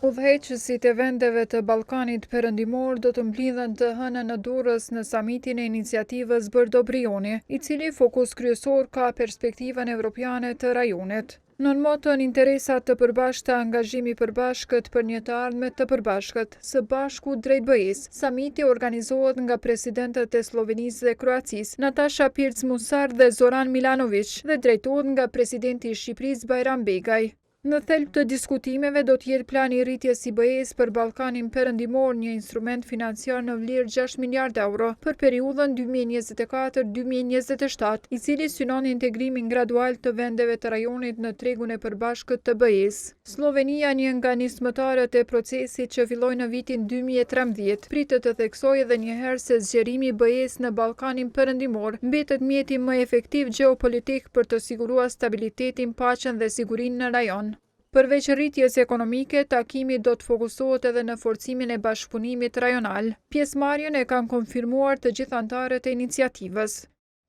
Udhëheqësit e vendeve të Ballkanit Perëndimor do të mblidhen të hënën në Durrës në samitin e iniciativës Brdo-Brioni, i cili fokus kryesor ka perspektivën evropiane të rajonit. Në motën interesat të përbashkëta, angazhimi i përbashkët për një të ardhme të përbashkët, së bashku drejt BE-s, samiti organizohet nga presidentët e Slovenisë dhe Kroacisë, Nataša Pirc-Musar dhe Zoran Milanović, dhe drejtohet nga presidenti i Shqipërisë Bajram Begaj. Në thelb të diskutimeve do të jetë plani i rritjes i BE-s për Ballkanin Perëndimor, një instrument financiar në vlerë 6 miliardë euro për periudhën 2024-2027, i cili synon integrimin gradual të vendeve të rajonit në tregun e përbashkët të BE-s. Slovenia, një nga nismëtarët e procesit që filloi në vitin 2013, pritet të theksojë edhe një herë se zgjerimi i BE-s në Ballkanin Perëndimor mbetet mjeti më efektiv gjeopolitik për të siguruar stabilitetin, paqen dhe sigurinë në rajon. Përveç rritjes ekonomike, takimi do të fokusohet edhe në forcimin e bashkëpunimit rajonal. Pjesëmarrjen e kanë konfirmuar të gjithë anëtarët e iniciativës.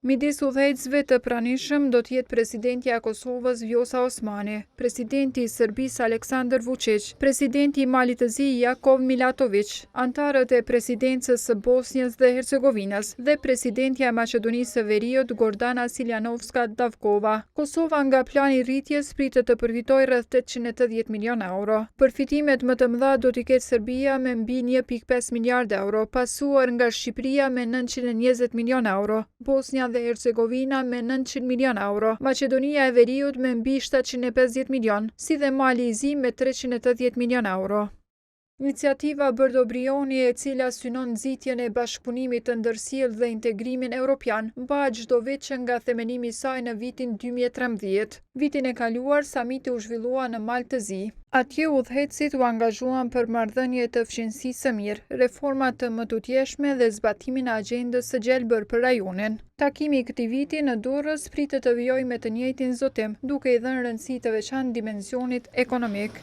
Midis udhëheqësve të pranishëm do të jetë presidentja e Kosovës Vjosa Osmani, presidenti i Serbisë Aleksandar Vučić, presidenti i Malit të Zi Jakov Milatović, anëtarët e presidencës së Bosnjës dhe Hercegovinës dhe presidentja e Maqedonisë së Veriut Gordana Siljanovska Davkova. Kosova nga plani i rritjes pritet të përfitojë rreth 880 milion euro. Përfitimet më të mëdha do t'i ketë Serbia me mbi 1.5 miliardë euro, pasuar nga Shqipëria me 920 milion euro, Bosnja dhe Hercegovina me 900 milion euro, Maqedonia e Veriut me mbi 750 milion, si dhe Mali i Zi me 380 milion euro. Iniciativa Brdo-Brioni, e cila synon nxitjen e bashkëpunimit të ndërsjellë dhe integrimin evropian, bëhet çdo vit që nga themelimi i saj në vitin 2013. Vitin e kaluar, samiti u zhvillua në Mal të Zi. Atje udhëheqësit u angazhuan për marrëdhënie të fqinjësisë së mirë, reforma të mëtutjeshme dhe zbatimin e agjendës së gjelbër për rajonin. Takimi i këtij viti në Durrës pritet të vijojë me të njëjtin zotim, duke i dhënë rëndësi të veçantë dimensionit ekonomik.